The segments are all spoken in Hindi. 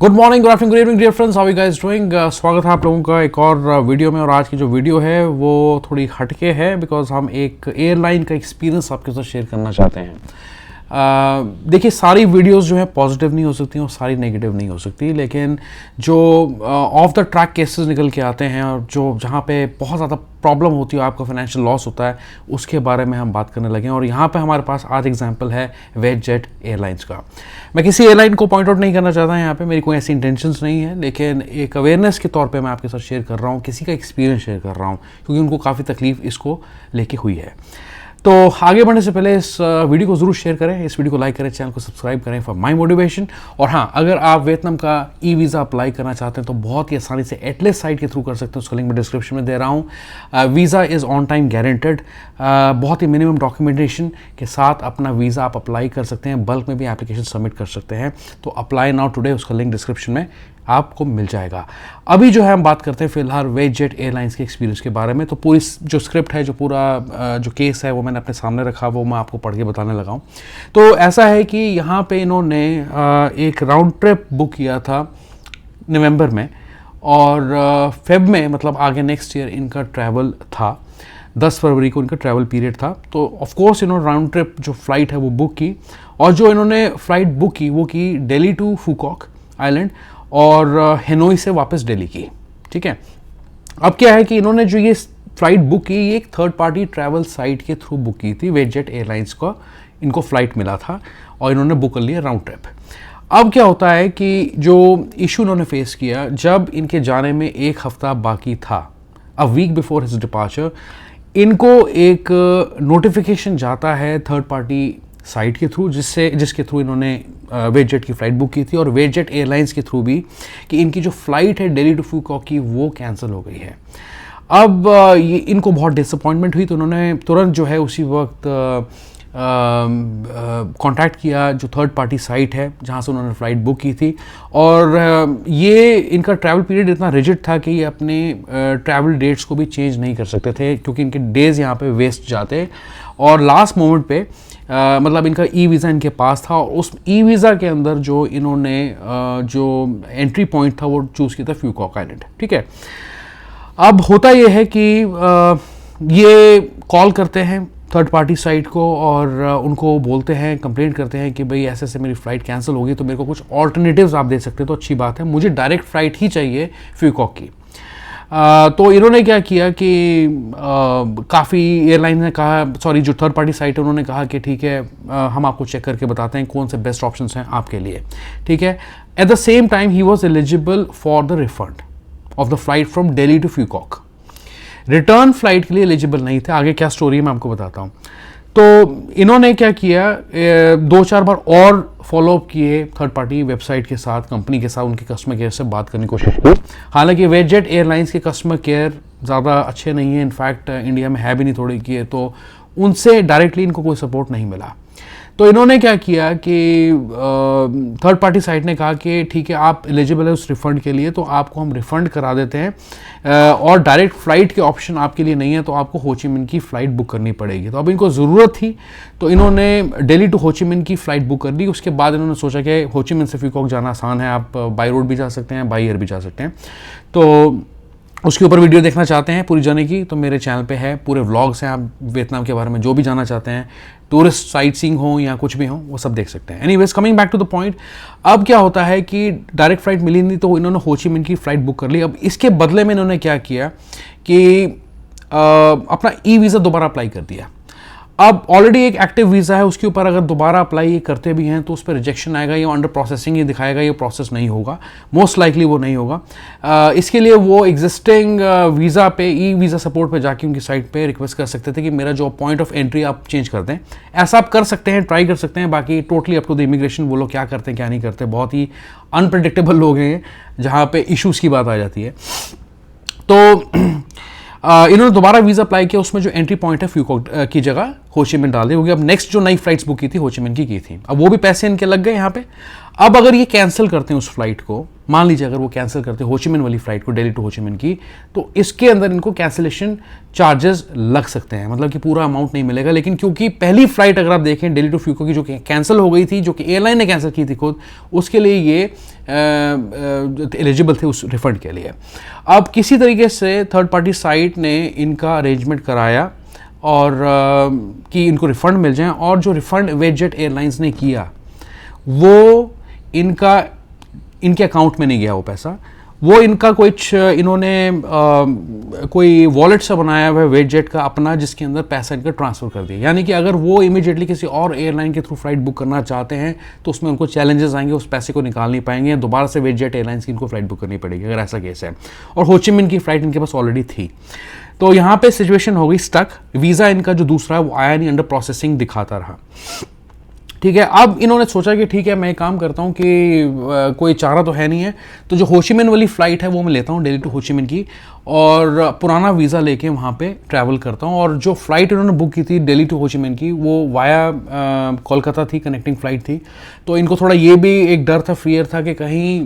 Good morning, good afternoon, good evening dear friends, how you guys doing. स्वागत है आप लोगों का एक और वीडियो में। और आज की जो वीडियो है वो थोड़ी हटके है बिकॉज हम एक एयरलाइन का एक्सपीरियंस आपके साथ शेयर करना चाहते हैं। देखिए, सारी वीडियोस जो है पॉजिटिव नहीं हो सकती और सारी नेगेटिव नहीं हो सकती, लेकिन जो ऑफ द ट्रैक केसेस निकल के आते हैं और जो जहाँ पे बहुत ज़्यादा प्रॉब्लम होती है, आपका फाइनेंशियल लॉस होता है, उसके बारे में हम बात करने लगे हैं। और यहाँ पे हमारे पास आज एग्जांपल है वेजजेट एयरलाइंस का। मैं किसी एयरलाइन को पॉइंट आउट नहीं करना चाहता यहाँ पे, मेरी कोई ऐसी इंटेंशंस नहीं है, लेकिन एक अवेयरनेस के तौर पे मैं आपके साथ शेयर कर रहा हूँ, किसी का एक्सपीरियंस शेयर कर रहा हूँ, क्योंकि उनको काफ़ी तकलीफ इसको लेके हुई है। तो आगे बढ़ने से पहले इस वीडियो को ज़रूर शेयर करें, इस वीडियो को लाइक करें, चैनल को सब्सक्राइब करें फॉर माय मोटिवेशन। और हाँ, अगर आप वियतनाम का ई वीज़ा अप्लाई करना चाहते हैं तो बहुत ही आसानी से एटलेस साइट के थ्रू कर सकते हैं, उसका लिंक मैं डिस्क्रिप्शन में दे रहा हूँ। Visa is on time guaranteed, बहुत ही मिनिमम डॉक्यूमेंटेशन के साथ अपना वीज़ा आप अप्लाई कर सकते हैं, बल्क में भी एप्लीकेशन सबमिट कर सकते हैं। तो अप्लाई नाउ टुडे, उसका लिंक डिस्क्रिप्शन में आपको मिल जाएगा। अभी जो है हम बात करते हैं फिलहाल वेजजेट एयरलाइंस के एक्सपीरियंस के बारे में। तो पूरी जो स्क्रिप्ट है, जो पूरा जो केस है, वो मैंने अपने सामने रखा, वो मैं आपको पढ़ के बताने लगा हूँ। तो ऐसा है कि यहाँ पे इन्होंने एक राउंड ट्रिप बुक किया था नवंबर में, और फेब में, मतलब आगे नेक्स्ट ईयर इनका ट्रैवल था। 10 फरवरी को इनका ट्रैवल पीरियड था। तो ऑफकोर्स इन्होंने राउंड ट्रिप जो फ़्लाइट है वो बुक की, और जो इन्होंने फ़्लाइट बुक की वो की दिल्ली टू फूकॉक आइलैंड और हेनोई से वापस दिल्ली की। ठीक है, अब क्या है कि इन्होंने जो ये फ़्लाइट बुक की, ये एक थर्ड पार्टी ट्रैवल साइट के थ्रू बुक की थी। वेजजेट एयरलाइंस का इनको फ़्लाइट मिला था और इन्होंने बुक कर लिया राउंड ट्रिप। अब क्या होता है कि जो इशू इन्होंने फेस किया, जब इनके जाने में एक हफ़्ता बाकी था, a week before his departure, इनको एक नोटिफिकेशन जाता है थर्ड पार्टी साइट के थ्रू, जिसके थ्रू इन्होंने वेजजेट की फ़्लाइट बुक की थी, और वेजजेट एयरलाइंस के थ्रू भी, कि इनकी जो फ़्लाइट है दिल्ली टू फूकॉक की, वो कैंसिल हो गई है। अब ये इनको बहुत डिसअपॉइंटमेंट हुई, तो उन्होंने तुरंत जो है उसी वक्त कांटेक्ट किया जो थर्ड पार्टी साइट है जहाँ से उन्होंने फ़्लाइट बुक की थी। और ये इनका ट्रैवल पीरियड इतना रिजिड था कि ये अपने ट्रैवल डेट्स को भी चेंज नहीं कर सकते थे, क्योंकि इनके डेज़ यहाँ पे वेस्ट जाते। और लास्ट मोमेंट पे मतलब इनका ई वीज़ा इनके पास था, और उस ई वीज़ा के अंदर जो इन्होंने जो एंट्री पॉइंट था वो चूज़ किया था फूकॉक आइलैंड। ठीक है, अब होता ये है कि ये कॉल करते हैं थर्ड पार्टी साइट को और उनको बोलते हैं, कंप्लेंट करते हैं कि भाई ऐसे ऐसे मेरी फ़्लाइट कैंसिल हो गई, तो मेरे को कुछ ऑल्टरनेटिव्स आप दे सकते हैं तो अच्छी बात है, मुझे डायरेक्ट फ़्लाइट ही चाहिए फूकॉक की। तो इन्होंने क्या किया कि काफ़ी एयरलाइन ने कहा, सॉरी जो थर्ड पार्टी साइट है, उन्होंने कहा कि ठीक है, हम आपको चेक करके बताते हैं कौन से बेस्ट ऑप्शंस हैं आपके लिए। ठीक है, एट द सेम टाइम ही was eligible for the refund of the flight from Delhi to Phu Quoc. Return flight के लिए एलिजिबल नहीं थे। आगे क्या स्टोरी है मैं आपको बताता हूँ। तो इन्होंने क्या किया, 2-4 बार और फॉलोअप किए थर्ड पार्टी वेबसाइट के साथ, कंपनी के साथ, उनके कस्टमर केयर से बात करने की कोशिश की। हालांकि वेजजेट एयरलाइंस के कस्टमर केयर ज़्यादा अच्छे नहीं है, इनफैक्ट इंडिया में है भी नहीं थोड़ी की है, तो उनसे डायरेक्टली इनको कोई सपोर्ट नहीं मिला। तो इन्होंने क्या किया कि थर्ड पार्टी साइट ने कहा कि ठीक है, आप एलिजिबल है उस रिफ़ंड के लिए, तो आपको हम रिफ़ंड करा देते हैं, और डायरेक्ट फ़्लाइट के ऑप्शन आपके लिए नहीं है, तो आपको हो ची मिन्ह की फ़्लाइट बुक करनी पड़ेगी। तो अब इनको ज़रूरत थी, तो इन्होंने दिल्ली टू हो ची मिन्ह की फ़्लाइट बुक कर दी। उसके बाद इन्होंने सोचा कि हो ची मिन्ह से फूकॉक जाना आसान है, आप बाई रोड भी जा सकते हैं, बाई एयर भी जा सकते हैं। तो उसके ऊपर वीडियो देखना चाहते हैं पूरी जर्नी की, तो मेरे चैनल पे है, पूरे व्लॉग्स हैं, आप वियतनाम के बारे में जो भी जानना चाहते हैं, टूरिस्ट साइट सीइंग हो या कुछ भी हो, वो सब देख सकते हैं। Anyways, coming back to the point, अब क्या होता है कि डायरेक्ट फ्लाइट मिली नहीं, तो इन्होंने हो ची मिन्ह की फ़्लाइट बुक कर ली। अब इसके बदले में इन्होंने क्या किया कि अपना ई वीज़ा दोबारा अप्लाई कर दिया। अब ऑलरेडी एक एक्टिव वीज़ा है, उसके ऊपर अगर दोबारा अप्लाई ये करते भी हैं तो उस पर रिजेक्शन आएगा, या अंडर प्रोसेसिंग ये दिखाएगा, ये प्रोसेस नहीं होगा, मोस्ट लाइकली वो नहीं होगा। इसके लिए वो एग्जिस्टिंग वीज़ा पे, ई वीज़ा सपोर्ट पे जाके उनकी साइट पे रिक्वेस्ट कर सकते थे कि मेरा जो पॉइंट ऑफ एंट्री आप चेंज कर दें। ऐसा आप कर सकते हैं, ट्राई कर सकते हैं, बाकी totally up to the immigration, वो लोग क्या करते हैं क्या नहीं करते, बहुत ही अनप्रडिक्टेबल लोग हैं जहाँ पे इशूज़ की बात आ जाती है। तो इन्होंने दोबारा वीज़ा अप्लाई किया, उसमें जो एंट्री पॉइंट है फूकॉक की जगह हो ची मिन्ह डाल दी, क्योंकि अब नेक्स्ट जो नई फ्लाइट्स बुक की थी हो ची मिन्ह की थी, अब वो भी पैसे इनके लग गए यहाँ पे। अब अगर ये कैंसिल करते हैं उस फ्लाइट को, मान लीजिए अगर वो कैंसिल करते होचिमिन वाली फ़्लाइट को, दिल्ली टू होचिमिन की, तो इसके अंदर इनको कैंसिलेशन चार्जेस लग सकते हैं, मतलब कि पूरा अमाउंट नहीं मिलेगा। लेकिन क्योंकि पहली फ़्लाइट अगर आप देखें दिल्ली टू फ्यूको की जो कैंसिल हो गई थी, जो कि एयरलाइन ने कैंसिल की थी खुद, उसके लिए ये एलिजिबल थे उस रिफ़ंड के लिए। अब किसी तरीके से थर्ड पार्टी साइट ने इनका अरेंजमेंट कराया और कि इनको रिफ़ंड मिल जाए, और जो रिफ़ंड वेटजेट एयरलाइंस ने किया वो इनके अकाउंट में नहीं गया वो पैसा, वो इनका कुछ इन्होंने कोई वॉलेट सा बनाया हुआ है वेटजेट का अपना, जिसके अंदर पैसा इनका ट्रांसफ़र कर दिया। यानी कि अगर वो इमीडिएटली किसी और एयरलाइन के थ्रू फ्लाइट बुक करना चाहते हैं तो उसमें उनको चैलेंजेस आएंगे, उस पैसे को निकाल नहीं पाएंगे, दोबारा से वेटजेट एयरलाइंस की इनको फ्लाइट बुक करनी पड़ेगी अगर ऐसा केस है। और होचिमिन की फ़्लाइट इनके पास ऑलरेडी थी, तो यहाँ पे सिचुएशन हो गई स्टक। वीज़ा इनका जो दूसरा है वो आया नहीं, अंडर प्रोसेसिंग दिखाता रहा। ठीक है, अब इन्होंने सोचा कि ठीक है मैं एक काम करता हूँ कि कोई चारा तो है नहीं है, तो जो होचिमिन वाली फ़्लाइट है वो मैं लेता हूँ दिल्ली टू होचिमिन की, और पुराना वीज़ा लेके वहाँ पे ट्रैवल करता हूँ। और जो फ़्लाइट इन्होंने बुक की थी दिल्ली टू होचिमिन की, वो वाया कोलकाता थी, कनेक्टिंग फ़्लाइट थी। तो इनको थोड़ा ये भी एक डर था, फियर था कि कहीं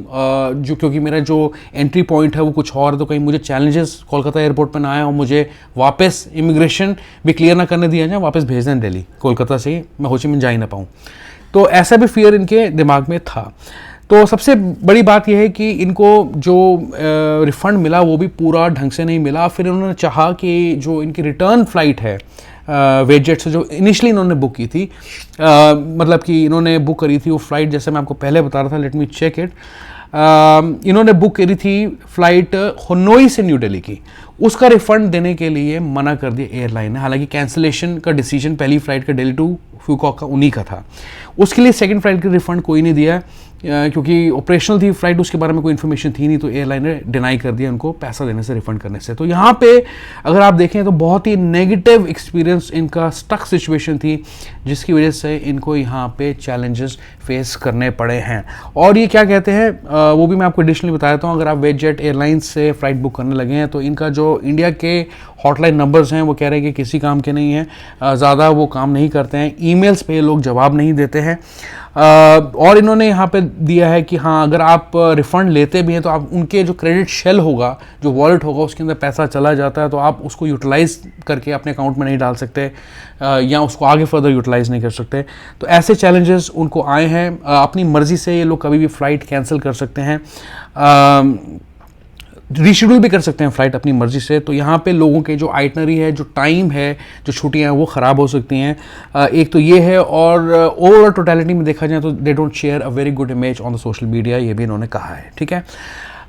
जो, क्योंकि मेरा जो एंट्री पॉइंट है वो कुछ और है, तो कहीं मुझे चैलेंजेस कोलकाता एयरपोर्ट पर ना आए और मुझे वापस इमिग्रेशन भी क्लियर ना करने दिया जाए, वापस भेज दें दिल्ली, कोलकाता से मैं होचिमिन जा ही ना पाऊँ। तो ऐसा भी फियर इनके दिमाग में था। तो सबसे बड़ी बात यह है कि इनको जो रिफ़ंड मिला वो भी पूरा ढंग से नहीं मिला। फिर इन्होंने चाहा कि जो इनकी रिटर्न फ़्लाइट है वेटजेट से, जो इनिशियली इन्होंने बुक की थी, मतलब कि इन्होंने बुक करी थी वो फ़्लाइट, जैसे मैं आपको पहले बता रहा था, लेट मी चेक इट, इन्होंने बुक करी थी फ़्लाइट हनोई से न्यू दिल्ली की, उसका रिफ़ंड देने के लिए मना कर दिया एयरलाइन ने। हालांकि कैंसिलेशन का डिसीजन पहली फ़्लाइट का दिल्ली टू फ्यूकॉक का उन्हीं का था, उसके लिए सेकंड फ़्लाइट का रिफ़ंड कोई नहीं दिया, क्योंकि ऑपरेशनल थी फ़्लाइट, उसके बारे में कोई इन्फॉर्मेशन थी नहीं, तो एयरलाइन ने डिनाई कर दिया उनको पैसा देने से, रिफ़ंड करने से। तो यहाँ पे अगर आप देखें तो बहुत ही नेगेटिव एक्सपीरियंस, इनका स्टक सिचुएशन थी, जिसकी वजह से इनको यहाँ पे चैलेंजेस फेस करने पड़े हैं। और ये क्या कहते हैं वो भी मैं आपको एडिशनली बता देता हूँ। अगर आप वेटजेट एयरलाइंस से फ़्लाइट बुक करने लगे हैं तो इनका जो इंडिया के हॉटलाइन नंबर्स हैं वो कह रहे हैं कि किसी काम के नहीं हैं, ज़्यादा वो काम नहीं करते हैं, ईमेल्स पे लोग जवाब नहीं देते हैं। और इन्होंने यहाँ पे दिया है कि हाँ, अगर आप रिफ़ंड लेते भी हैं तो आप उनके जो क्रेडिट शेल होगा, जो वॉलेट होगा, उसके अंदर पैसा चला जाता है, तो आप उसको यूटिलाइज़ करके अपने अकाउंट में नहीं डाल सकते, या उसको आगे फर्दर यूटिलाइज़ नहीं कर सकते। तो ऐसे चैलेंजेस उनको आए हैं। अपनी मर्ज़ी से ये लोग कभी भी फ़्लाइट कैंसिल कर सकते हैं, रीशेड्यूल भी कर सकते हैं फ़्लाइट अपनी मर्ज़ी से। तो यहाँ पे लोगों के जो आइटनरी है, जो टाइम है, जो छुट्टियाँ हैं, वो ख़राब हो सकती हैं। एक तो ये है, और ओवरऑल टोटलिटी में देखा जाए तो they don't share a very good image on the social media, ये भी इन्होंने कहा है। ठीक है,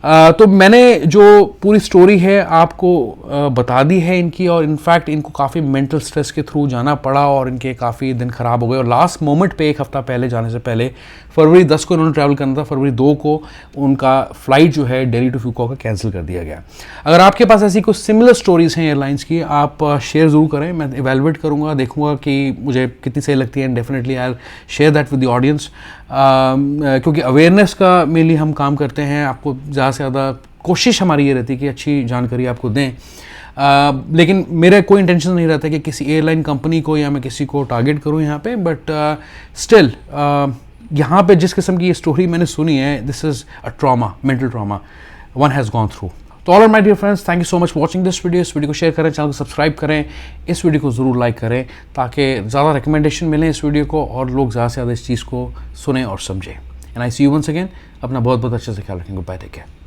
तो मैंने जो पूरी स्टोरी है आपको बता दी है इनकी, और इनफैक्ट इनको काफ़ी मेंटल स्ट्रेस के थ्रू जाना पड़ा और इनके काफ़ी दिन ख़राब हो गए। और लास्ट मोमेंट पे, एक हफ़्ता पहले जाने से पहले, फरवरी 10 को इन्होंने ट्रैवल करना था, फरवरी 2 को उनका फ़्लाइट जो है दिल्ली टू फ्यूकॉक का कैंसिल कर दिया गया। अगर आपके पास ऐसी कुछ सिमिलर स्टोरीज़ हैं एयरलाइंस की, आप शेयर ज़रूर करें, मैं इवेलुएट करूँगा, देखूँगा कि मुझे कितनी सही लगती है, and definitely I will share that with the audience, क्योंकि अवेयरनेस का मेनली हम काम करते हैं। आपको ज़्यादा से ज़्यादा कोशिश हमारी ये रहती है कि अच्छी जानकारी आपको दें, लेकिन मेरा कोई इंटेंशन नहीं रहता कि किसी एयरलाइन कंपनी को या मैं किसी को टारगेट करूं यहाँ पे, बट स्टिल यहाँ पे जिस किस्म की ये स्टोरी मैंने सुनी है, this is a trauma, mental trauma one has gone through. तो all my dear friends, thank you so much watching this video. इस वीडियो को शेयर करें, चैनल को सब्सक्राइब करें, इस वीडियो को ज़रूर लाइक करें, ताकि ज़्यादा रिकमेंडेशन मिले इस वीडियो को और लोग ज़्यादा से ज़्यादा इस चीज़ को सुने और समझें। And I see you once again. अपना बहुत बहुत अच्छे से ख्याल रखेंगे। Bye, take care.